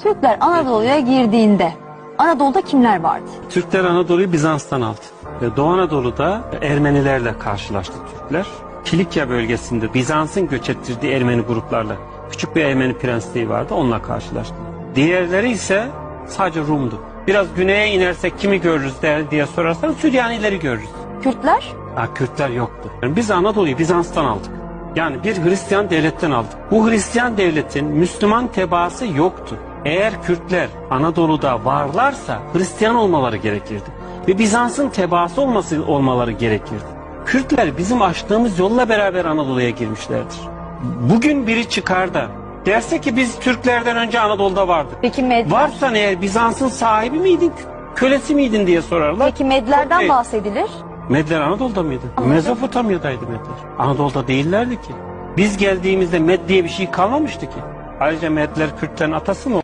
Türkler Anadolu'ya girdiğinde Anadolu'da kimler vardı? Türkler Anadolu'yu Bizans'tan aldı. Ve Doğu Anadolu'da Ermenilerle karşılaştı Türkler. Kilikya bölgesinde Bizans'ın göç ettirdiği Ermeni gruplarla küçük bir Ermeni prensliği vardı, onunla karşılaştı. Diğerleri ise sadece Rum'du. Biraz güneye inersek kimi görürüz diye sorarsan Süryanileri görürüz. Kürtler? Kürtler yoktu. Yani biz Anadolu'yu Bizans'tan aldık. Yani bir Hristiyan devletten aldık. Bu Hristiyan devletin Müslüman tebaası yoktu. Eğer Kürtler Anadolu'da varlarsa Hristiyan olmaları gerekirdi. Ve Bizans'ın tebaası olmaları gerekirdi. Kürtler bizim açtığımız yolla beraber Anadolu'ya girmişlerdir. Bugün biri çıkar da derse ki biz Türklerden önce Anadolu'da vardık. Peki Medler? Varsan eğer Bizans'ın sahibi miydin, kölesi miydin diye sorarlar. Peki Medlerden bahsedilir? Medler Anadolu'da mıydı? Mezopotamya'daydı Medler. Anadolu'da değillerdi ki. Biz geldiğimizde Med diye bir şey kalmamıştı ki. Ayrıca Medler Kürtlerin atası mı?